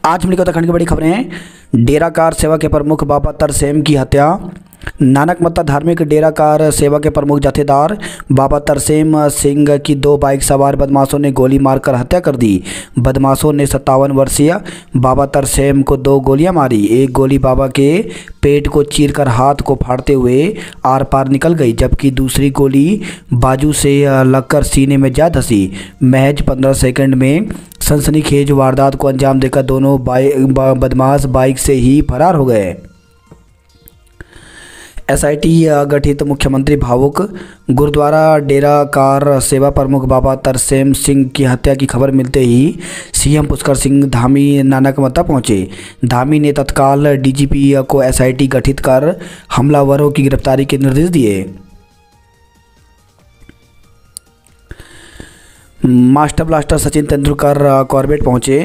आज हम उत्तराखंड की बड़ी खबरें हैं। डेरा कार सेवा के प्रमुख बाबा तरसेम की हत्या। नानक मत्ता धार्मिक डेरा कार सेवा के प्रमुख जथेदार बाबा तरसेम सिंह की 2 बाइक सवार बदमाशों ने गोली मारकर हत्या कर दी। बदमाशों ने 57 वर्षीय बाबा तरसेम को 2 गोलियां मारी। एक गोली बाबा के पेट को चीरकर हाथ को फाड़ते हुए आर पार निकल गई, जबकि दूसरी गोली बाजू से लगकर सीने में जा धंसी। महज 15 सेकंड में सनसनीखेज वारदात को अंजाम देकर दोनों बदमाश बाइक से ही फरार हो गए। एसआईटी गठित, मुख्यमंत्री भावुक। गुरुद्वारा डेरा कार सेवा प्रमुख बाबा तरसेम सिंह की हत्या की खबर मिलते ही सीएम पुष्कर सिंह धामी नानक मत्ता पहुंचे। धामी ने तत्काल डीजीपी को एसआईटी गठित कर हमलावरों की गिरफ्तारी के निर्देश दिए। Master blaster Sachin Tendulkar Corbett पहुंचे।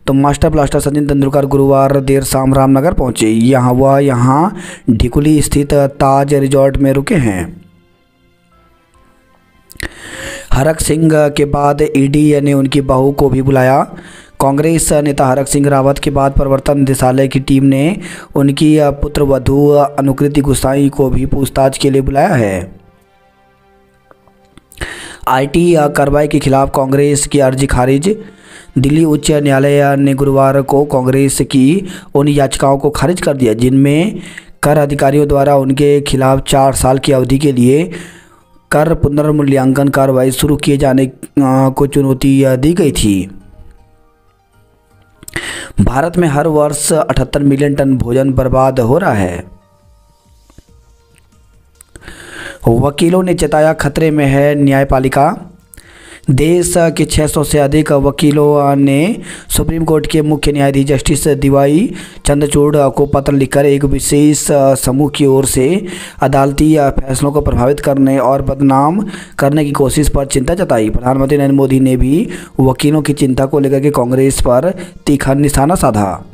तो मास्टर ब्लास्टर सचिन तेंदुलकर गुरुवार देर शाम रामनगर पहुंचे। यहाँ ढिकुली स्थित ताज रिजॉर्ट में रुके हैं। हरक सिंह के बाद ईडी ने उनकी बहू को भी बुलाया। कांग्रेस नेता हरक सिंह रावत के बाद प्रवर्तन निदेशालय की टीम ने उनकी पुत्रवधू अनुकृति गुसाई को भी पूछताछ के लिए बुलाया है। आईटी कार्रवाई के खिलाफ कांग्रेस की अर्जी खारिज। दिल्ली उच्च न्यायालय ने गुरुवार को कांग्रेस की उन याचिकाओं को खारिज कर दिया जिनमें कर अधिकारियों द्वारा उनके खिलाफ 4 साल की अवधि के लिए कर पुनर्मूल्यांकन कार्रवाई शुरू किए जाने को चुनौती दी गई थी। भारत में हर वर्ष 78 मिलियन टन भोजन बर्बाद हो रहा है। वकीलों ने चेताया, खतरे में है न्यायपालिका। देश के 600 से अधिक वकीलों ने सुप्रीम कोर्ट के मुख्य न्यायाधीश जस्टिस डीवाई चंद्रचूड़ को पत्र लिखकर एक विशेष समूह की ओर से अदालती फैसलों को प्रभावित करने और बदनाम करने की कोशिश पर चिंता जताई। प्रधानमंत्री नरेंद्र मोदी ने भी वकीलों की चिंता को लेकर के कांग्रेस पर तीखा निशाना साधा।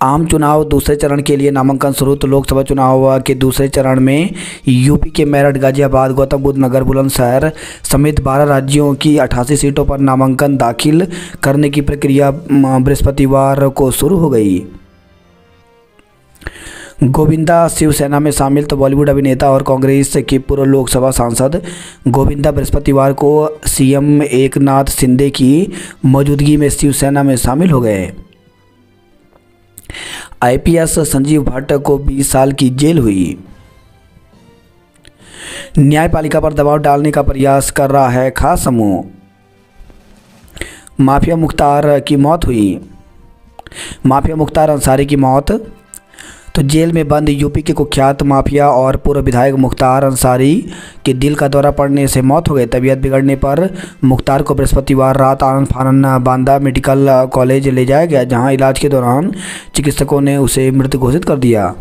आम चुनाव दूसरे चरण के लिए नामांकन शुरू। तो लोकसभा चुनाव के दूसरे चरण में यूपी के मेरठ, गाजियाबाद, गौतम बुद्ध नगर, बुलंदशहर समेत 12 राज्यों की 88 सीटों पर नामांकन दाखिल करने की प्रक्रिया बृहस्पतिवार को शुरू हो गई। गोविंदा शिवसेना में शामिल। तो बॉलीवुड अभिनेता और कांग्रेस के पूर्व लोकसभा सांसद गोविंदा बृहस्पतिवार को सीएम एकनाथ शिंदे की मौजूदगी में शिवसेना में शामिल हो गए। आईपीएस संजीव भट्ट को 20 साल की जेल हुई। न्यायपालिका पर दबाव डालने का प्रयास कर रहा है खास समूह। माफिया मुख्तार की मौत हुई। माफिया मुख्तार अंसारी की मौत। तो जेल में बंद यूपी के कुख्यात माफिया और पूर्व विधायक मुख्तार अंसारी के दिल का दौरा पड़ने से मौत हो गई। तबीयत बिगड़ने पर मुख्तार को बृहस्पतिवार रात आनंद फानन बांदा मेडिकल कॉलेज ले जाया गया, जहां इलाज के दौरान चिकित्सकों ने उसे मृत घोषित कर दिया।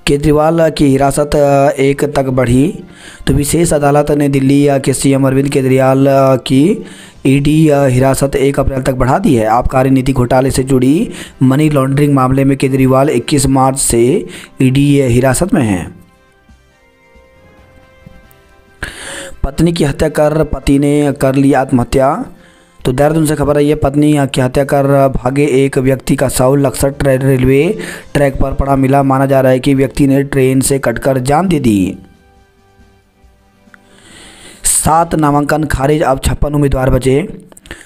केजरीवाल की हिरासत 1 तक बढ़ी। तो विशेष अदालत ने दिल्ली के सीएम अरविंद केजरीवाल की ईडी हिरासत 1 अप्रैल तक बढ़ा दी है। आबकारी नीति घोटाले से जुड़ी मनी लॉन्ड्रिंग मामले में केजरीवाल 21 मार्च से ईडी हिरासत में हैं। पत्नी की हत्या कर पति ने कर ली आत्महत्या। तो देहरादून से खबर आई है, पत्नी की हत्या कर भागे एक व्यक्ति का शव लक्सट रेलवे ट्रैक पर पड़ा मिला। माना जा रहा है कि व्यक्ति ने ट्रेन से कटकर जान दे दी। 7 नामांकन खारिज, अब 56 उम्मीदवार बचे।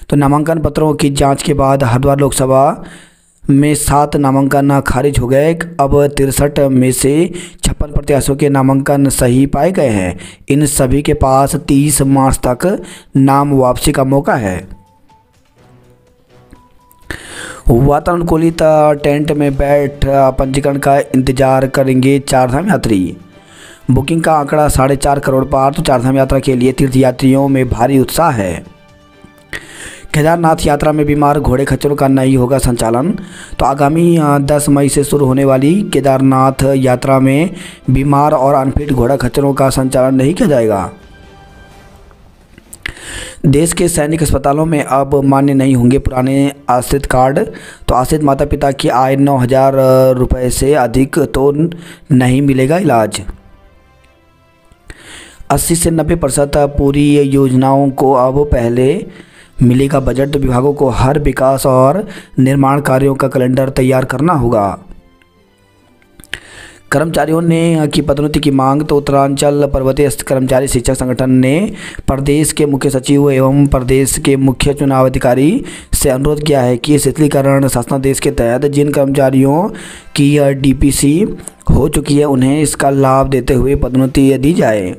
तो नामांकन पत्रों की जांच के बाद हरिद्वार लोकसभा में 7 नामांकन खारिज हो गए। अब 63 में से 56 प्रत्याशियों के नामांकन सही पाए गए हैं। इन सभी के पास 30 मार्च तक नाम वापसी का मौका है। वातानुकूलित टेंट में बैठ पंजीकरण का इंतजार करेंगे चारधाम यात्री। बुकिंग का आंकड़ा 4.5 करोड़ पार। तो चारधाम यात्रा के लिए तीर्थयात्रियों में भारी उत्साह है। केदारनाथ यात्रा में बीमार घोड़े खच्चरों का नहीं होगा संचालन। तो आगामी 10 मई से शुरू होने वाली केदारनाथ यात्रा में बीमार और अनफिट घोड़ा खच्चरों का संचालन नहीं किया जाएगा। देश के सैनिक अस्पतालों में अब मान्य नहीं होंगे पुराने आश्रित कार्ड। तो आश्रित माता पिता की आय 9,000 रुपये से अधिक तो नहीं मिलेगा इलाज। 80 से 90% पूरी योजनाओं को अब पहले मिलेगा बजट। विभागों को हर विकास और निर्माण कार्यों का कैलेंडर तैयार करना होगा। कर्मचारियों ने की पदोन्नति की मांग। तो उत्तरांचल पर्वतीय कर्मचारी शिक्षक संगठन ने प्रदेश के मुख्य सचिव एवं प्रदेश के मुख्य चुनाव अधिकारी से अनुरोध किया है कि शीतलीकरण शासनादेश के तहत जिन कर्मचारियों की डीपीसी हो चुकी है उन्हें इसका लाभ देते हुए पदोन्नति दी जाए।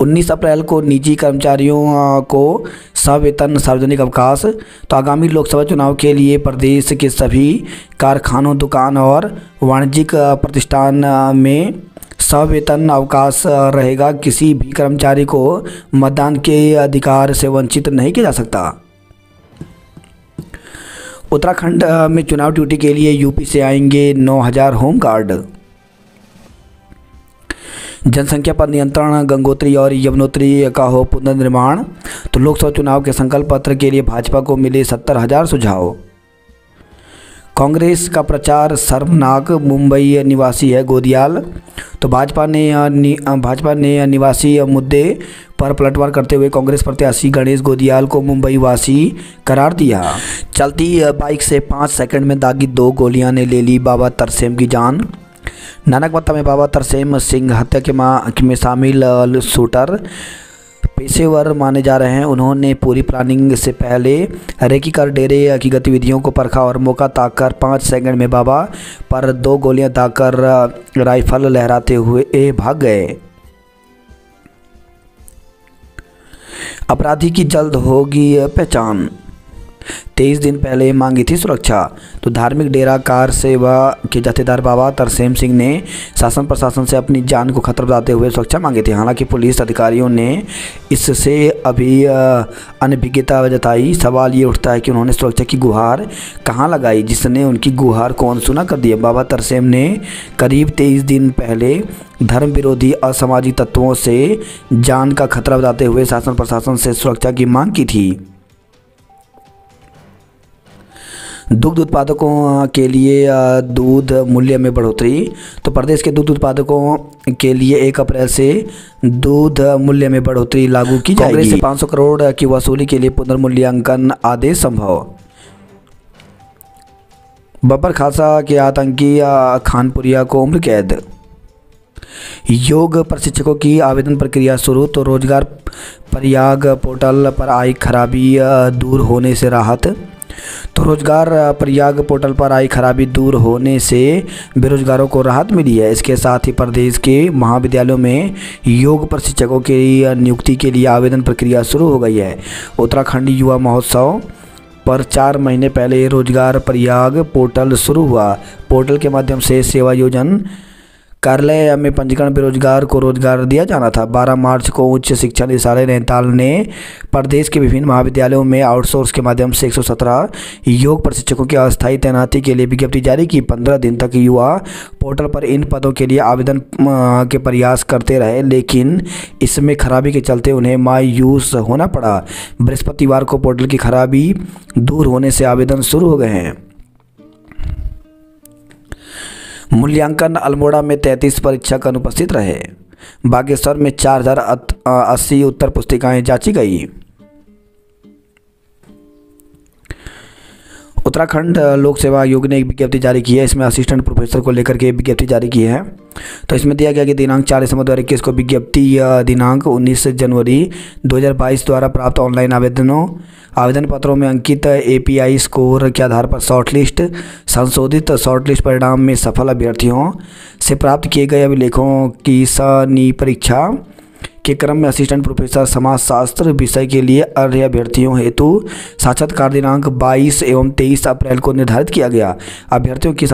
19 अप्रैल को निजी कर्मचारियों को सवेतन सार्वजनिक अवकाश। तो आगामी लोकसभा चुनाव के लिए प्रदेश के सभी कारखानों, दुकान और वाणिज्यिक प्रतिष्ठान में सवेतन अवकाश रहेगा। किसी भी कर्मचारी को मतदान के अधिकार से वंचित नहीं किया जा सकता। उत्तराखंड में चुनाव ड्यूटी के लिए यूपी से आएंगे 9000 होमगार्ड। जनसंख्या पर नियंत्रण, गंगोत्री और यमुनोत्री का हो पुनर्निर्माण। तो लोकसभा चुनाव के संकल्प पत्र के लिए भाजपा को मिले 70,000 सुझाव। कांग्रेस का प्रचार शर्मनाक, मुंबई निवासी है गोदियाल। तो भाजपा ने निवासी मुद्दे पर पलटवार करते हुए कांग्रेस प्रत्याशी गणेश गोदियाल को मुंबई वासी करार दिया। चलती बाइक से 5 सेकंड में दागी 2 गोलियां ने ले ली बाबा तरसेम की जान। नानकमत्ता में बाबा तरसेम सिंह हत्या में शामिल शूटर पेशेवर माने जा रहे हैं। उन्होंने पूरी प्लानिंग से पहले रेकी कर डेरे की गतिविधियों को परखा और मौका ताककर 5 सेकंड में बाबा पर 2 गोलियां दागकर राइफल लहराते हुए भाग गए। अपराधी की जल्द होगी पहचान। 23 दिन पहले मांगी थी सुरक्षा। तो धार्मिक डेरा कार सेवा के जथेदार बाबा तरसेम सिंह ने शासन प्रशासन से अपनी जान को खतरा बताते हुए सुरक्षा मांगी थी। हालांकि पुलिस अधिकारियों ने इससे अभी अनभिज्ञता जताई। सवाल ये उठता है कि उन्होंने सुरक्षा की गुहार कहां लगाई, जिसने उनकी गुहार को अनसुना कर दिया। बाबा तरसेम ने करीब 23 दिन पहले धर्म विरोधी असामाजिक तत्वों से जान का खतरा बताते हुए शासन प्रशासन से सुरक्षा की मांग की थी। दुग्ध उत्पादकों के लिए दूध मूल्य में बढ़ोतरी। तो प्रदेश के दूध उत्पादकों के लिए 1 अप्रैल से दूध मूल्य में बढ़ोतरी लागू की जाएगी। कांग्रेस से 500 करोड़ की वसूली के लिए पुनर्मूल्यांकन आदेश संभव। बब्बर खालसा के आतंकी खानपुरिया को उम्र कैद। योग प्रशिक्षकों की आवेदन प्रक्रिया शुरू। तो रोजगार प्रयाग पोर्टल पर आई खराबी दूर होने से राहत। तो रोजगार प्रयाग पोर्टल पर आई खराबी दूर होने से बेरोजगारों को राहत मिली है। इसके साथ ही प्रदेश के महाविद्यालयों में योग प्रशिक्षकों की नियुक्ति के लिए आवेदन प्रक्रिया शुरू हो गई है। उत्तराखंड युवा महोत्सव पर 4 महीने पहले रोजगार प्रयाग पोर्टल शुरू हुआ। पोर्टल के माध्यम से सेवा योजन कार्यालय में पंजीकरण बेरोजगार को रोजगार दिया जाना था। 12 मार्च को उच्च शिक्षा निदेशालय नैनीताल ने प्रदेश के विभिन्न महाविद्यालयों में आउटसोर्स के माध्यम से 117 योग प्रशिक्षकों की अस्थायी तैनाती के लिए विज्ञप्ति जारी की। 15 दिन तक युवा पोर्टल पर इन पदों के लिए आवेदन के प्रयास करते रहे, लेकिन इसमें खराबी के चलते उन्हें मायूस होना पड़ा। बृहस्पतिवार को पोर्टल की खराबी दूर होने से आवेदन शुरू हो गए हैं। मूल्यांकन अल्मोड़ा में 33 परीक्षक अनुपस्थित रहे। बागेश्वर में 4080 उत्तर पुस्तिकाएं जांची गई। उत्तराखंड लोक सेवा आयोग ने एक विज्ञप्ति जारी की है। इसमें असिस्टेंट प्रोफेसर को लेकर के विज्ञप्ति जारी की है। तो इसमें दिया गया कि दिनांक 4 दिसंबर 2021 को विज्ञप्ति दिनांक 19 जनवरी 2022 द्वारा प्राप्त ऑनलाइन आवेदन पत्रों में अंकित API स्कोर के आधार पर शॉर्टलिस्ट संशोधित शॉर्टलिस्ट परिणाम में सफल अभ्यर्थियों से प्राप्त किए गए अभिलेखों की सनी परीक्षा के क्रम में असिस्टेंट प्रोफेसर समाजशास्त्र विषय के लिए अर्ह अभ्यर्थियों हेतु साक्षात्कार दिनांक 22 एवं 23 अप्रैल को निर्धारित किया गया। अभ्यर्थियों की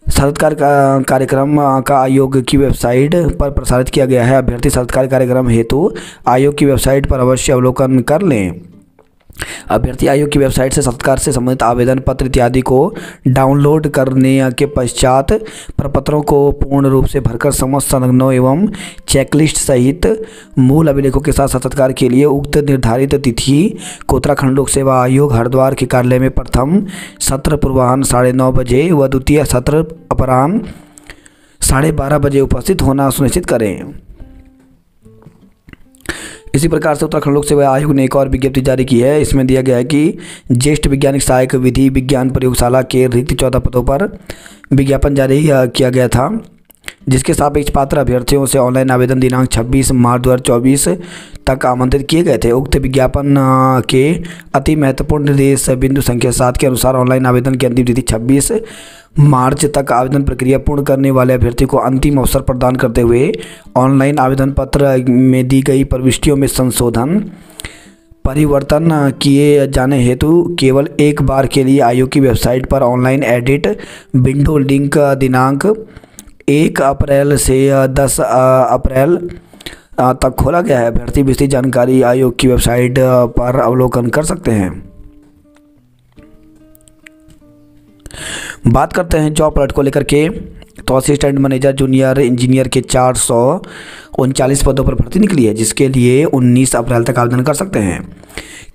साक्षात्कार कार्यक्रम का आयोग की वेबसाइट पर प्रसारित किया गया है। अभ्यर्थी साक्षात्कार कार्यक्रम हेतु आयोग की वेबसाइट पर अवश्य अवलोकन कर लें। अभ्यर्थी आयोग की वेबसाइट से साक्षात्कार से संबंधित आवेदन पत्र इत्यादि को डाउनलोड करने के पश्चात प्रपत्रों को पूर्ण रूप से भरकर समस्त संलग्नों एवं चेकलिस्ट सहित मूल अभिलेखों के साथ साक्षात्कार के लिए उक्त निर्धारित तिथि को उत्तराखंड लोक सेवा आयोग हरिद्वार के कार्यालय में प्रथम सत्र पूर्वाह्न 9:30 बजे व द्वितीय सत्र अपराह्न 12:30 बजे उपस्थित होना सुनिश्चित करें। इसी प्रकार से उत्तराखंड लोक सेवा आयोग ने एक और विज्ञप्ति जारी की है। इसमें दिया गया है कि ज्येष्ठ वैज्ञानिक सहायक विधि विज्ञान प्रयोगशाला के रिक्त 14 पदों पर विज्ञापन जारी किया गया था, जिसके सापेक्ष पात्र अभ्यर्थियों से ऑनलाइन आवेदन दिनांक 26 मार्च 2024 तक आमंत्रित किए गए थे। उक्त विज्ञापन के अति महत्वपूर्ण निर्देश बिंदु संख्या 7 के अनुसार ऑनलाइन आवेदन की अंतिम तिथि 26 मार्च तक आवेदन प्रक्रिया पूर्ण करने वाले अभ्यर्थी को अंतिम अवसर प्रदान करते हुए ऑनलाइन आवेदन पत्र में दी गई प्रविष्टियों में संशोधन परिवर्तन किए जाने हेतु केवल एक बार के लिए आयोग की वेबसाइट पर ऑनलाइन एडिट विंडो लिंक दिनांक 1 अप्रैल से 10 अप्रैल तक खोला गया है। अभ्यर्थी विस्तृत जानकारी आयोग की वेबसाइट पर अवलोकन कर सकते हैं। बात करते हैं जॉब अलर्ट को लेकर के, तो असिस्टेंट मैनेजर जूनियर इंजीनियर के 439 पदों पर भर्ती निकली है, जिसके लिए 19 अप्रैल तक आवेदन कर सकते हैं।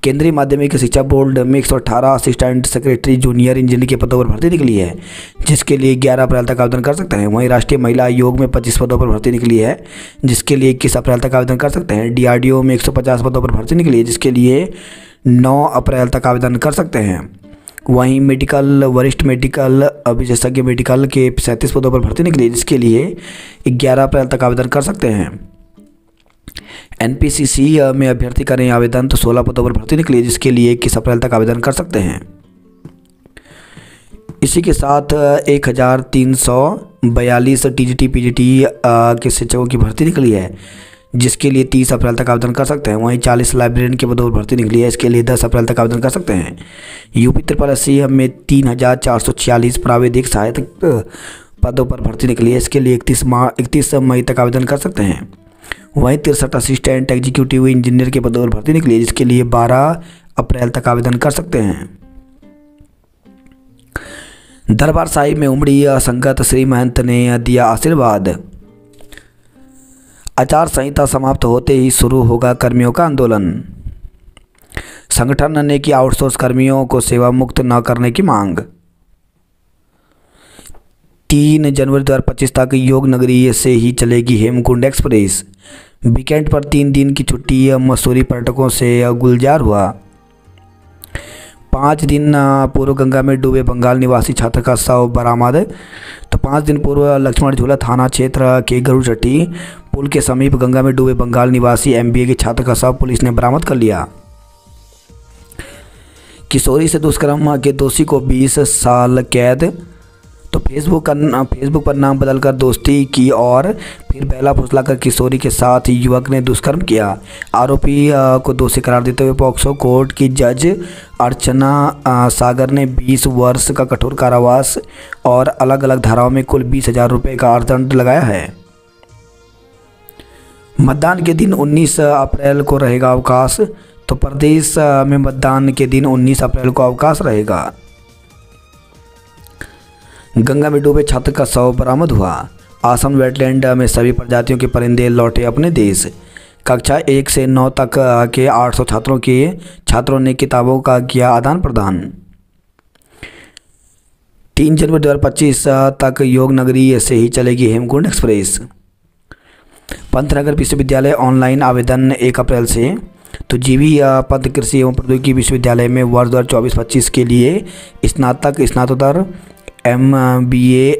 केंद्रीय माध्यमिक शिक्षा बोर्ड में 118 असिस्टेंट सेक्रेटरी जूनियर इंजीनियर के पदों पर भर्ती निकली है, जिसके लिए 11 अप्रैल तक आवेदन कर सकते हैं। वहीं राष्ट्रीय महिला आयोग में 25 पदों पर भर्ती निकली है, जिसके लिए 21 अप्रैल तक आवेदन कर सकते हैं। DRDO में 150 पदों पर भर्ती निकली है, जिसके लिए 9 अप्रैल तक आवेदन कर सकते हैं। वहीं मेडिकल वरिष्ठ मेडिकल विशेषज्ञ मेडिकल के 37 पदों पर भर्ती निकली है, जिसके लिए 11 अप्रैल तक आवेदन कर सकते हैं। NPCC में अभ्यर्थी करें आवेदन तो 16 पदों पर भर्ती निकली है, जिसके लिए 21 अप्रैल तक आवेदन कर सकते हैं। इसी के साथ 1342 TGT PGT के शिक्षकों की भर्ती निकली है, जिसके लिए 30 अप्रैल तक आवेदन कर सकते हैं। वहीं 40 लाइब्रेरियन के पदों पर भर्ती निकली है, इसके लिए 10 अप्रैल तक आवेदन कर सकते हैं। UP SSC में 3446 प्राविधिक सहायक पदों पर भर्ती निकली है, इसके लिए 31 मई तक आवेदन कर सकते हैं। वहीं 63 असिस्टेंट एग्जीक्यूटिव इंजीनियर के पदों पर भर्ती निकली है, जिसके लिए 12 अप्रैल तक आवेदन कर सकते हैं। दरबार साहिब में उमड़ी संगत, श्री महंत ने दिया आशीर्वाद। आचार संहिता समाप्त होते ही शुरू होगा कर्मियों का आंदोलन। संगठन ने की आउटसोर्स कर्मियों को सेवा मुक्त न करने की मांग। 3 जनवरी 2025 तक योग नगरी से ही चलेगी हेमकुंड एक्सप्रेस। वीकेंड पर 3 दिन की छुट्टी मसूरी पर्यटकों से गुलजार हुआ। 5 दिन पूर्व गंगा में डूबे बंगाल निवासी छात्र का शव बरामद। तो 5 दिन पूर्व लक्ष्मण झूला थाना क्षेत्र के गरुड़चट्टी पुल के समीप गंगा में डूबे बंगाल निवासी MBA के छात्र का शव पुलिस ने बरामद कर लिया। किशोरी से दुष्कर्म के दोषी को 20 साल कैद। तो फेसबुक पर नाम बदलकर दोस्ती की और फिर बेला फुसलाकर किशोरी के साथ युवक ने दुष्कर्म किया। आरोपी को दोषी करार देते हुए पॉक्सो कोर्ट की जज अर्चना सागर ने 20 वर्ष का कठोर कारावास और अलग अलग धाराओं में कुल 20,000 रुपये का अर्थदंड लगाया है। मतदान के दिन 19 अप्रैल को रहेगा अवकाश। तो प्रदेश में मतदान के दिन 19 अप्रैल को अवकाश रहेगा। गंगा में डूबे छात्र का शव बरामद हुआ। आसम वेटलैंड में सभी प्रजातियों के परिंदे लौटे अपने देश। कक्षा 1 से 9 तक के 800 छात्रों ने किताबों का किया आदान प्रदान। 3 जनवरी 2025 तक योग नगरी से ही चलेगी हेमकुंड एक्सप्रेस। पंतनगर विश्वविद्यालय ऑनलाइन आवेदन 1 अप्रैल से। तो जीवी पंत कृषि एवं प्रौद्योगिकी विश्वविद्यालय में वर्ष 2024-25 के लिए स्नातक, स्नातकोत्तर, MBA,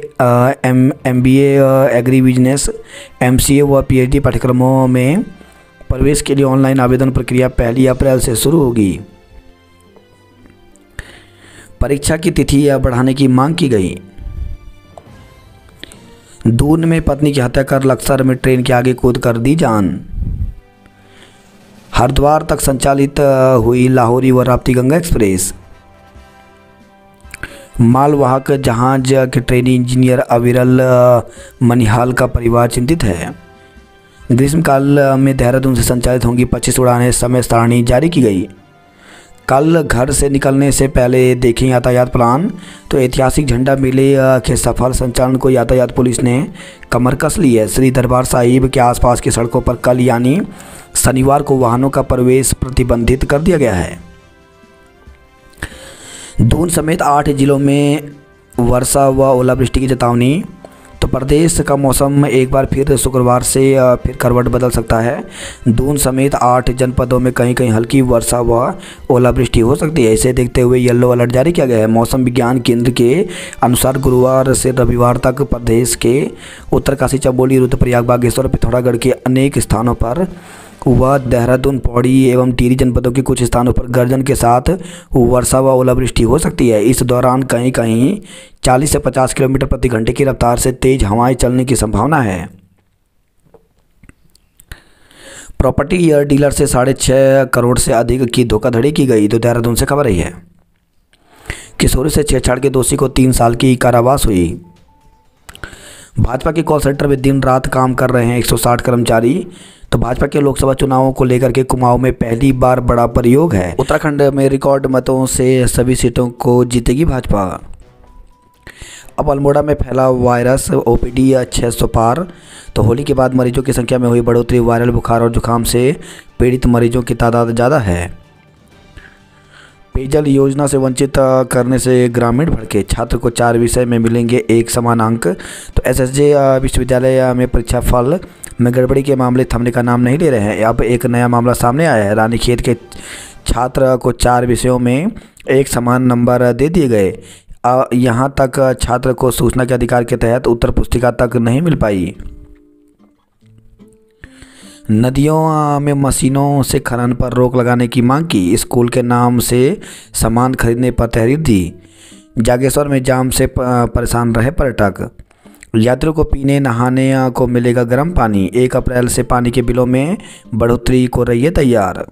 एग्री बिजनेस, MCA व PhD पाठ्यक्रमों में प्रवेश के लिए ऑनलाइन आवेदन प्रक्रिया 1 अप्रैल से शुरू होगी। परीक्षा की तिथि बढ़ाने की मांग की गई। दून में पत्नी की हत्या कर लक्सर में ट्रेन के आगे कूद कर दी जान। हरिद्वार तक संचालित हुई लाहौरी व राप्ती गंगा एक्सप्रेस। मालवाहक जहाज के ट्रेनी इंजीनियर अविरल मनिहाल का परिवार चिंतित है। ग्रीष्मकाल में देहरादून से संचालित होंगी 25 उड़ानें, समय सारणी जारी की गई। कल घर से निकलने से पहले देखें यातायात प्लान। तो ऐतिहासिक झंडा मेले के सफल संचालन को यातायात पुलिस ने कमर कस ली है। श्री दरबार साहिब के आसपास की सड़कों पर कल यानी शनिवार को वाहनों का प्रवेश प्रतिबंधित कर दिया गया है। दून समेत 8 जिलों में वर्षा व ओलावृष्टि की चेतावनी। तो प्रदेश का मौसम एक बार फिर शुक्रवार से फिर करवट बदल सकता है। दून समेत 8 जनपदों में कहीं कहीं हल्की वर्षा व ओलावृष्टि हो सकती है। इसे देखते हुए येलो अलर्ट जारी किया गया है। मौसम विज्ञान केंद्र के अनुसार गुरुवार से रविवार तक प्रदेश के उत्तरकाशी, चमोली, रुद्रप्रयाग, बागेश्वर, पिथौरागढ़ के अनेक स्थानों पर व देहरादून, पौड़ी एवं टिहरी जनपदों के कुछ स्थानों पर गर्जन के साथ वर्षा व ओलावृष्टि हो सकती है। इस दौरान कहीं कहीं 40 से 50 किलोमीटर प्रति घंटे की रफ्तार से तेज हवाएं चलने की संभावना है। प्रॉपर्टी डीलर से 6.5 करोड़ से अधिक की धोखाधड़ी की गई। तो देहरादून से खबर आई है। किशोरी से छेड़छाड़ के दोषी को 3 साल की कारावास हुई। भाजपा के कॉल सेंटर में दिन रात काम कर रहे हैं 160 कर्मचारी। तो भाजपा के लोकसभा चुनावों को लेकर के कुमाऊं में पहली बार बड़ा प्रयोग है। उत्तराखंड में रिकॉर्ड मतों से सभी सीटों को जीतेगी भाजपा। अब अल्मोड़ा में फैला वायरस, ओपीडी 600 पार। तो होली के बाद मरीजों की संख्या में हुई बढ़ोतरी। वायरल बुखार और जुकाम से पीड़ित मरीजों की तादाद ज़्यादा है। पेयजल योजना से वंचित करने से ग्रामीण भड़के। छात्र को 4 विषय में मिलेंगे एक समान अंक। तो एसएसजे विश्वविद्यालय में परीक्षा फल में गड़बड़ी के मामले थमने का नाम नहीं ले रहे हैं। अब एक नया मामला सामने आया है। रानीखेत के छात्र को 4 विषयों में एक समान नंबर दे दिए गए। यहाँ तक छात्र को सूचना के अधिकार के तहत उत्तर पुस्तिका तक नहीं मिल पाई। नदियों में मशीनों से खनन पर रोक लगाने की मांग की। स्कूल के नाम से सामान खरीदने पर तहरीर दी। जागेश्वर में जाम से परेशान रहे पर्यटक। यात्रियों को पीने नहाने को मिलेगा गर्म पानी। 1 अप्रैल से पानी के बिलों में बढ़ोतरी को रहिए तैयार।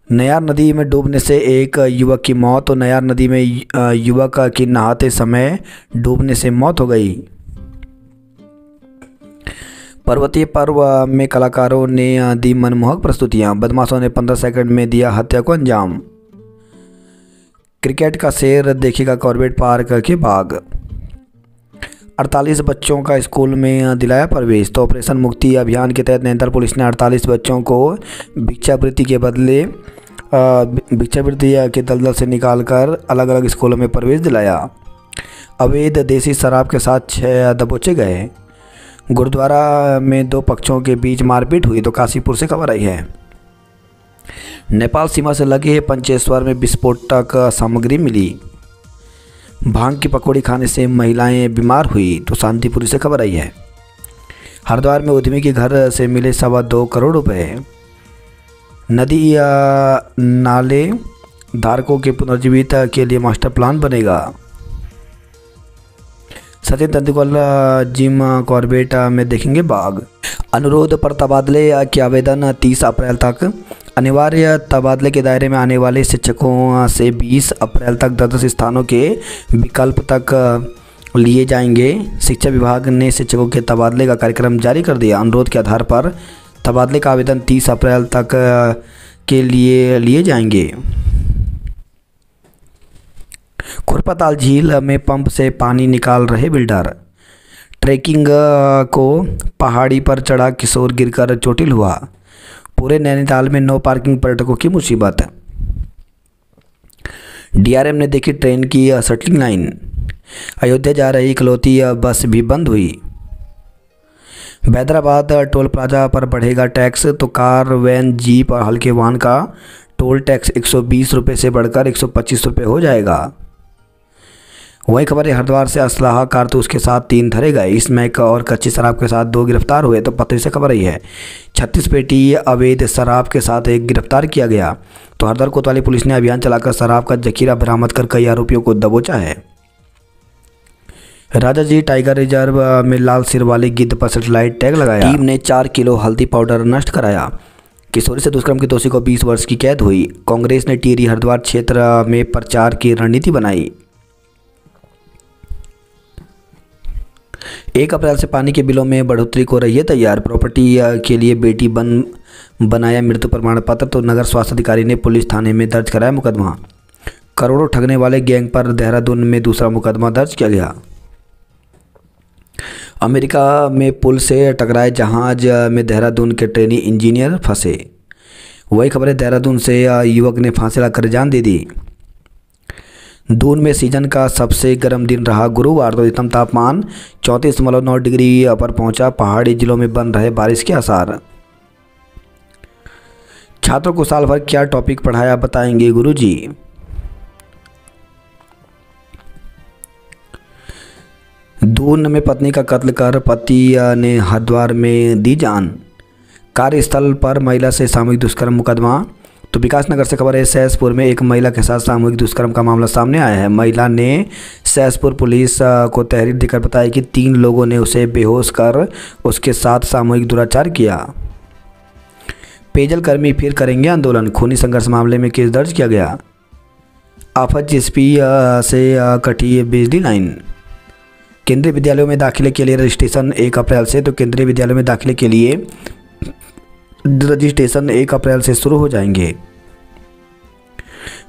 नयार नदी में डूबने से एक युवक की मौत। तो नयार नदी में युवक की नहाते समय डूबने से मौत हो गई। पर्वतीय पर्व में कलाकारों ने दी मनमोहक प्रस्तुतियां। बदमाशों ने 15 सेकंड में दिया हत्या को अंजाम। क्रिकेट का शेर देखेगा कॉर्बेट पार्क के बाग। 48 बच्चों का स्कूल में दिलाया प्रवेश। तो ऑपरेशन मुक्ति अभियान के तहत नैनीताल पुलिस ने 48 बच्चों को भिक्षावृत्ति के बदले भिक्षावृत्ति के दलदल से निकालकर अलग अलग स्कूलों में प्रवेश दिलाया। अवैध देसी शराब के साथ 6 दबोचे गए। गुरुद्वारा में 2 पक्षों के बीच मारपीट हुई। तो काशीपुर से खबर आई है। नेपाल सीमा से लगे पंचेश्वर में विस्फोटक सामग्री मिली। भांग की पकौड़ी खाने से महिलाएं बीमार हुई। तो शांतिपुरी से खबर आई है। हरिद्वार में उद्यमी के घर से मिले 2.25 करोड़ रुपए। नदी या नाले धारकों के पुनर्जीवित के लिए मास्टर प्लान बनेगा। सचिन तेंदुलकर जिम कॉर्बेट में देखेंगे बाघ। अनुरोध पर तबादले के आवेदन 30 अप्रैल तक। अनिवार्य तबादले के दायरे में आने वाले शिक्षकों से 20 अप्रैल तक 10 स्थानों के विकल्प तक लिए जाएंगे। शिक्षा विभाग ने शिक्षकों के तबादले का कार्यक्रम जारी कर दिया। अनुरोध के आधार पर तबादले का आवेदन 30 अप्रैल तक के लिए जाएंगे। खुरपाताल झील में पंप से पानी निकाल रहे बिल्डर। ट्रैकिंग को पहाड़ी पर चढ़ा किशोर गिरकर चोटिल हुआ। पूरे नैनीताल में नो पार्किंग पर्यटकों की मुसीबत। डीआरएम ने देखी ट्रेन की शटलिंग लाइन। अयोध्या जा रही इकलौती बस भी बंद हुई। हैदराबाद टोल प्लाजा पर बढ़ेगा टैक्स। तो कार, वैन, जीप और हल्के वाहन का टोल टैक्स 120 रुपये से बढ़कर 125 रुपये हो जाएगा। वही खबर है हरिद्वार से असलाह कारतूस के साथ 3 धरे गए। इस मैक और कच्ची शराब के साथ 2 गिरफ्तार हुए। तो पत्र से खबर आई है। 36 पेटी अवैध शराब के साथ 1 गिरफ्तार किया गया। तो हरिद्वार कोतवाली पुलिस ने अभियान चलाकर शराब का जखीरा बरामद कर कई आरोपियों को दबोचा है। राजाजी टाइगर रिजर्व में लाल सिर वाली गिद्ध पर सेटेलाइट टैग लगाया। टीम ने 4 किलो हल्दी पाउडर नष्ट कराया। किशोरी से दुष्कर्म के दोषी को 20 वर्ष की कैद हुई। कांग्रेस ने टिहरी हरिद्वार क्षेत्र में प्रचार की रणनीति बनाई। 1 अप्रैल से पानी के बिलों में बढ़ोतरी को रहिए तैयार। प्रॉपर्टी के लिए बेटी बनाया मृत्यु प्रमाण पत्र। तो नगर स्वास्थ्य अधिकारी ने पुलिस थाने में दर्ज कराया मुकदमा। करोड़ों ठगने वाले गैंग पर देहरादून में दूसरा मुकदमा दर्ज किया गया। अमेरिका में पुल से टकराए जहाज में देहरादून के ट्रेनी इंजीनियर फंसे। वही खबर है देहरादून से युवक ने फांसी लगाकर जान दे दी। दून में सीजन का सबसे गर्म दिन रहा गुरुवार, तो अधिकतम तापमान 34.9 डिग्री पर पहुंचा। पहाड़ी जिलों में बन रहे बारिश के आसार। छात्रों को साल भर क्या टॉपिक पढ़ाया बताएंगे गुरुजी। दून में पत्नी का कत्ल कर पति ने हरिद्वार में दी जान। कार्यस्थल पर महिला से सामूहिक दुष्कर्म मुकदमा। तो विकासनगर से खबर है, सहसपुर में एक महिला के साथ सामूहिक दुष्कर्म का मामला सामने आया है। महिला ने सहसपुर पुलिस को तहरीर देकर बताया कि 3 लोगों ने उसे बेहोश कर उसके साथ सामूहिक दुराचार किया। पेयजल कर्मी फिर करेंगे आंदोलन। खूनी संघर्ष मामले में केस दर्ज किया गया। आफत जीएसपी से कटी बिजली लाइन। केंद्रीय विद्यालयों में दाखिले के लिए रजिस्ट्रेशन 1 अप्रैल से। तो केंद्रीय विद्यालयों में दाखिले के लिए रजिस्ट्रेशन 1 अप्रैल से शुरू हो जाएंगे।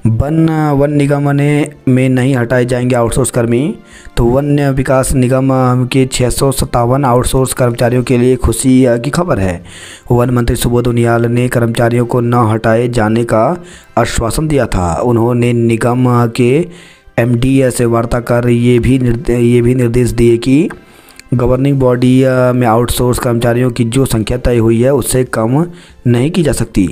वन निगम में नहीं हटाए जाएंगे आउटसोर्स कर्मी। तो वन विकास निगम के 657 आउटसोर्स कर्मचारियों के लिए खुशी की खबर है। वन मंत्री सुबोध उनियाल ने कर्मचारियों को न हटाए जाने का आश्वासन दिया था। उन्होंने निगम के एमडी से वार्ता कर ये भी निर्देश दिए कि गवर्निंग बॉडी में आउटसोर्स कर्मचारियों की जो संख्या तय हुई है उससे कम नहीं की जा सकती।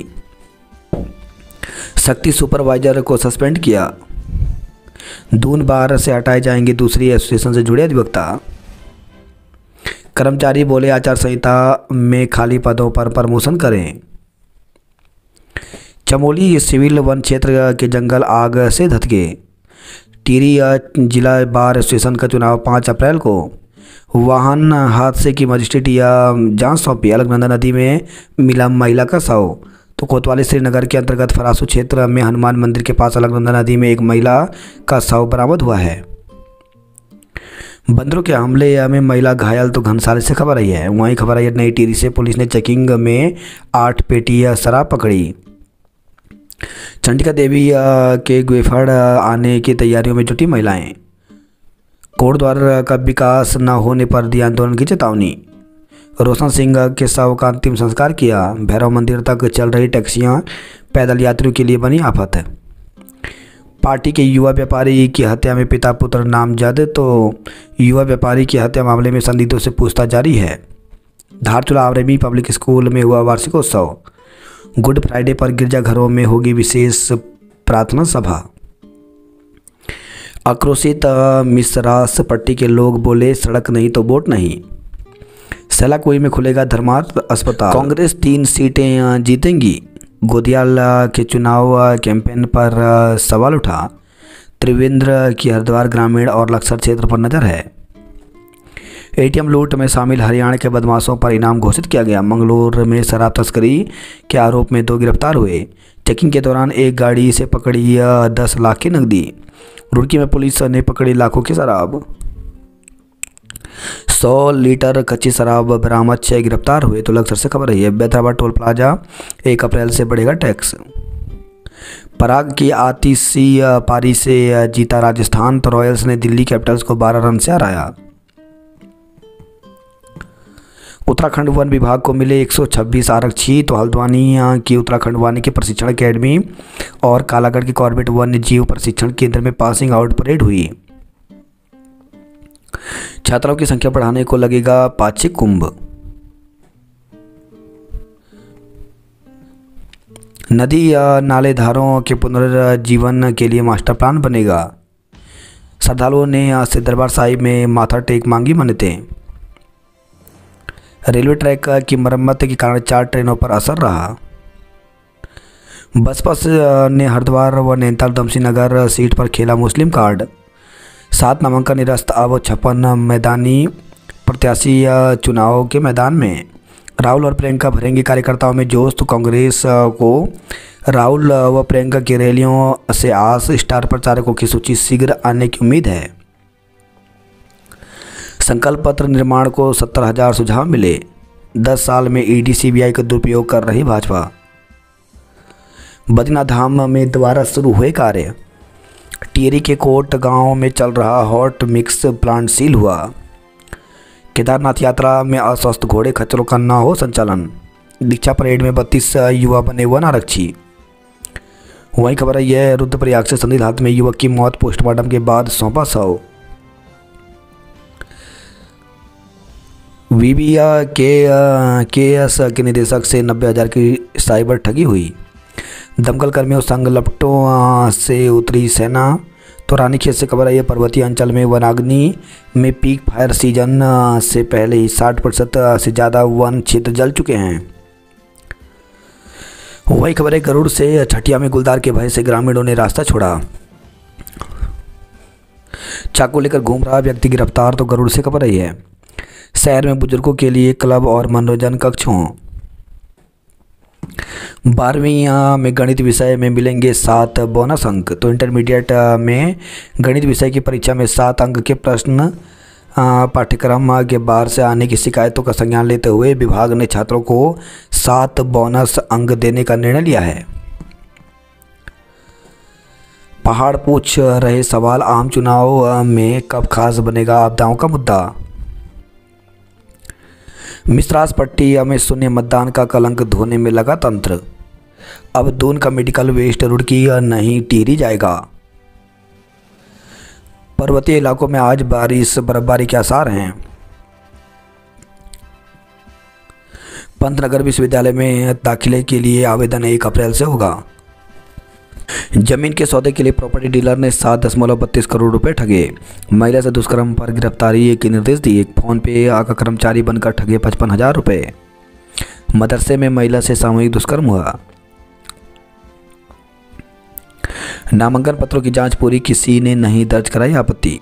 शक्ति सुपरवाइजर को सस्पेंड किया। दून बार से हटाए जाएंगे दूसरी एसोसिएशन से जुड़े अधिवक्ता। कर्मचारी बोले आचार संहिता में खाली पदों पर प्रमोशन करें। चमोली सिविल वन क्षेत्र के जंगल आग से धधके। टिहरी जिला बार एसोसिएशन का चुनाव 5 अप्रैल को। वाहन हादसे की मजिस्ट्रेट जांच सौंपी। अलकनंदा नदी में मिला महिला का शव। तो कोतवाली श्रीनगर के अंतर्गत फरासू क्षेत्र में हनुमान मंदिर के पास अलकनंदा नदी में एक महिला का शव बरामद हुआ है। बंदरों के हमले में महिला घायल। तो घनसाली से खबर आई है। वहीं खबर आई है नई टिहरी से, पुलिस ने चेकिंग में 8 पेटी शराब पकड़ी। चंडिका देवी के ग्वेफड़ आने की तैयारियों में जुटी महिलाएं। कोटद्वार का विकास न होने पर दी आंदोलन की चेतावनी। रोशन सिंह के शव का अंतिम संस्कार किया। भैरव मंदिर तक चल रही टैक्सियां पैदल यात्रियों के लिए बनी आफत। पार्टी के युवा व्यापारी की हत्या में पिता पुत्र नामजद। तो युवा व्यापारी की हत्या मामले में संदिग्धों से पूछताछ जारी है। धारचूला आरएमई पब्लिक स्कूल में हुआ वार्षिकोत्सव। गुड फ्राइडे पर गिरजाघरों में होगी विशेष प्रार्थना सभा। आक्रोशित मिसरास पट्टी के लोग बोले सड़क नहीं तो वोट नहीं। सैलाकुई में खुलेगा धर्मार्थ अस्पताल। कांग्रेस 3 सीटें जीतेंगी। गोदियाल के चुनाव कैंपेन पर सवाल उठा। त्रिवेंद्र की हरिद्वार ग्रामीण और लक्सर क्षेत्र पर नजर है। एटीएम लूट में शामिल हरियाणा के बदमाशों पर इनाम घोषित किया गया। मंगलौर में शराब तस्करी के आरोप में 2 गिरफ्तार हुए। चेकिंग के दौरान एक गाड़ी से पकड़ी 10 लाख की नकदी। रुड़की में पुलिस ने पकड़ी लाखों की शराब। 100 लीटर कच्ची शराब बरामद, 6 गिरफ्तार हुए। तो लक्सर से खबर है। बैतराबाद टोल प्लाजा 1 अप्रैल से बढ़ेगा टैक्स। पराग की आतिशी पारी से जीता राजस्थान। तो रॉयल्स ने दिल्ली कैपिटल्स को 12 रन से हराया। उत्तराखंड वन विभाग को मिले 126 आरक्षी। तो हल्द्वानी की उत्तराखंड वानिकी प्रशिक्षण अकेडमी और कालागढ़ के कॉर्बेट वन्य जीव प्रशिक्षण केंद्र में पासिंग आउट परेड हुई। छात्राओं की संख्या बढ़ाने को लगेगा पाक्षिक कुंभ। नदी या नाले धारों के पुनर्जीवन के लिए मास्टर प्लान बनेगा। श्रद्धालुओं ने आज से दरबार साहिब में माथा टेक मांगी मन्नतें। रेलवे ट्रैक की मरम्मत के कारण 4 ट्रेनों पर असर रहा। बसपा ने हरिद्वार व नैनीताल उधमसिंह नगर सीट पर खेला मुस्लिम कार्ड। 7 नामांकन निरस्त। अब 56 मैदानी प्रत्याशी चुनाव के मैदान में। राहुल और प्रियंका भरेंगे कार्यकर्ताओं में जोश। तो कांग्रेस को राहुल व प्रियंका की रैलियों से आस। स्टार प्रचारकों की सूची शीघ्र आने की उम्मीद है। संकल्प पत्र निर्माण को 70,000 सुझाव मिले। 10 साल में ईडी सीबीआई का दुरुपयोग कर रही भाजपा। बद्रीनाथ धाम में दोबारा शुरू हुए कार्य। टिहरी के कोट गांव में चल रहा हॉट मिक्स प्लांट सील हुआ। केदारनाथ यात्रा में अस्वस्थ घोड़े खच्चरों का न हो संचालन। दीक्षा परेड में 32 युवा बने वन आरक्षी। वहीं खबर आई है रुद्रप्रयाग से संदिग्ध हालत में युवक की मौत, पोस्टमार्टम के बाद सौंपा शव। वीबिया के एस के निदेशक से 90,000 की साइबर ठगी हुई। दमकल कर्मियों संग लपटों से उतरी सेना। तो रानीखेत से खबर आई है पर्वतीय अंचल में वनाग्नि में पीक फायर सीजन से पहले ही 60% से ज़्यादा वन क्षेत्र जल चुके हैं। वही खबर है गरुड़ से छठिया में गुलदार के भय से ग्रामीणों ने रास्ता छोड़ा। चाकू लेकर घूम रहा व्यक्ति गिरफ्तार। तो गरुड़ से खबर आई है शहर में बुजुर्गों के लिए क्लब और मनोरंजन कक्ष हों। 12वीं में गणित विषय में मिलेंगे 7 बोनस अंक। तो इंटरमीडिएट में गणित विषय की परीक्षा में 7 अंक के प्रश्न पाठ्यक्रम के बाहर से आने की शिकायतों का संज्ञान लेते हुए विभाग ने छात्रों को 7 बोनस अंक देने का निर्णय लिया है। पहाड़ पूछ रहे सवाल, आम चुनाव में कब खास बनेगा आपदाओं का मुद्दा। मिश्रास पट्टी में शून्य मतदान का कलंक धोने में लगा तंत्र। अब दून का मेडिकल वेस्ट रुड़की नहीं टिहरी जाएगा। पर्वतीय इलाकों में आज बारिश बर्फबारी के आसार हैं। पंतनगर विश्वविद्यालय में दाखिले के लिए आवेदन 1 अप्रैल से होगा। जमीन के सौदे के लिए प्रॉपर्टी डीलर ने 7.32 करोड़ रुपए ठगे। महिला से दुष्कर्म पर गिरफ्तारी के निर्देश दिए। फोन पे का कर्मचारी बनकर ठगे 55,000 रुपए। मदरसे में महिला से सामूहिक दुष्कर्म हुआ। नामांकन पत्रों की जांच पूरी, किसी ने नहीं दर्ज कराई आपत्ति।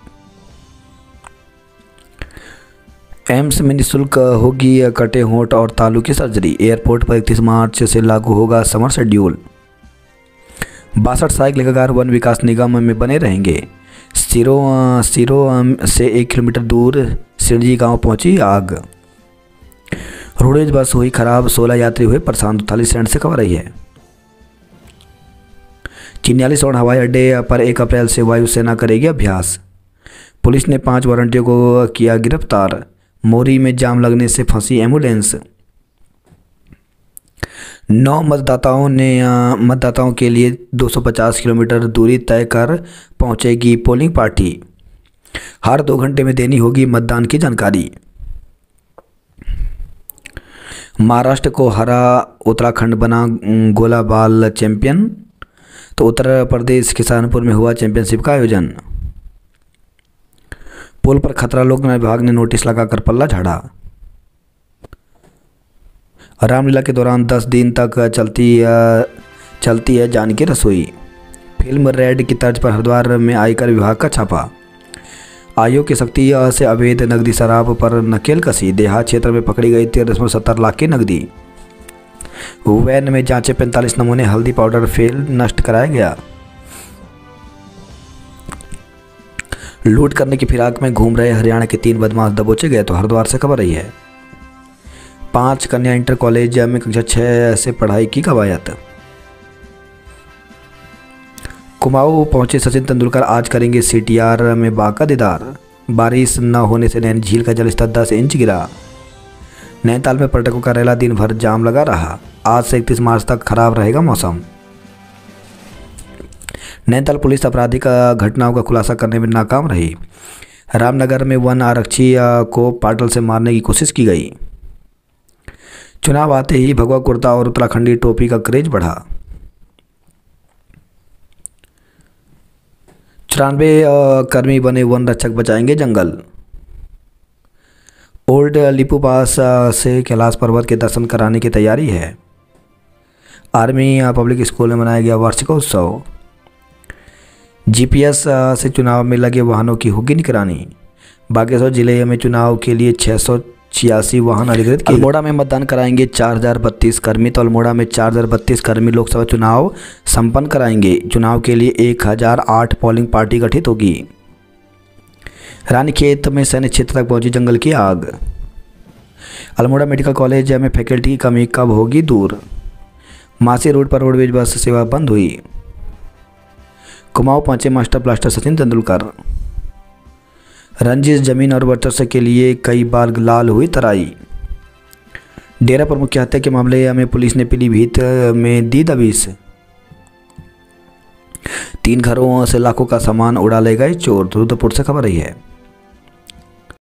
एम्स में निःशुल्क होगी कटे होंठ और तालू की सर्जरी। एयरपोर्ट पर 31 मार्च से लागू होगा समर शेड्यूल। 62 सहायक लेखाकार वन विकास निगम में बने रहेंगे। सिरो से 1 किलोमीटर दूर सिरजी गांव पहुंची आग। रोडवेज बस हुई खराब, 16 यात्री हुए परेशान। 48 से खबर आई है। चिन्यालीसौड़ हवाई अड्डे पर 1 अप्रैल से वायुसेना करेगी अभ्यास। पुलिस ने 5 वारंटियों को किया गिरफ्तार। मोरी में जाम लगने से फंसी एम्बुलेंस। 9 मतदाताओं के लिए 250 किलोमीटर दूरी तय कर पहुंचेगी पोलिंग पार्टी। हर 2 घंटे में देनी होगी मतदान की जानकारी। महाराष्ट्र को हरा उत्तराखंड बना गोला बाल चैंपियन। तो उत्तर प्रदेश के सहारनपुर में हुआ चैंपियनशिप का आयोजन। पुल पर खतरा, लोक निर्माण विभाग ने नोटिस लगाकर पल्ला झाड़ा। रामलीला के दौरान 10 दिन तक चलती है जानकी रसोई। फिल्म रेड की तर्ज पर हरिद्वार में आयकर विभाग का छापा। आयोग की सख्ती से अवैध नकदी शराब पर नकेल कसी। देहात क्षेत्र में पकड़ी गई 13.70 लाख की नकदी। वैन में जांचे 45 नमूने हल्दी पाउडर फेल, नष्ट कराया गया। लूट करने की फिराक में घूम रहे हरियाणा के 3 बदमाश दबोचे गए। तो हरिद्वार से खबर रही है। 5 कन्या इंटर कॉलेज में कक्षा 6 से पढ़ाई की कवायद। कुमाऊं पहुंचे सचिन तेंदुलकर, आज करेंगे CTR में बाघ का दीदार। बारिश न होने से नैनी झील का जलस्तर 10 इंच गिरा। नैनीताल में पर्यटकों का रेला दिन भर जाम लगा रहा। आज से 31 मार्च तक खराब रहेगा मौसम। नैनीताल पुलिस आपराधिक घटनाओं का खुलासा करने में नाकाम रही। रामनगर में वन आरक्षी को पाटल से मारने की कोशिश की गई। चुनाव आते ही भगवा कुर्ता और उत्तराखंडी टोपी का क्रेज बढ़ा। 94 कर्मी बने वन रक्षक, बचाएंगे जंगल। ओल्ड लिपू पास से कैलाश पर्वत के दर्शन कराने की तैयारी है। आर्मी पब्लिक स्कूल में मनाया गया वार्षिकोत्सव। GPS से चुनाव में लगे वाहनों की होगी निगरानी। बागेश्वर जिले में चुनाव के लिए 686 वाहन अधिकृत किए। अल्मोड़ा में मतदान कराएंगे 4032 कर्मी। तो अल्मोड़ा में 4032 कर्मी लोकसभा चुनाव संपन्न कराएंगे। चुनाव के लिए 1008 पोलिंग पार्टी गठित होगी। रानीखेत में सैन्य क्षेत्र तक पहुंची जंगल की आग। अल्मोड़ा मेडिकल कॉलेज में फैकल्टी की कमी कब होगी दूर। मासी रोड पर रोडवेज बस सेवा बंद हुई। कुमाऊं पहुंचे मास्टर ब्लास्टर सचिन तेंदुलकर। रंजिश, जमीन और वर्चस्व के लिए कई बार लाल हुई तराई। डेरा प्रमुख की हत्या के मामले में पुलिस ने पीलीभीत में दी दबिश। 3 घरों से लाखों का सामान उड़ा ले गए चोर। रुद्रपुर से खबर रही है।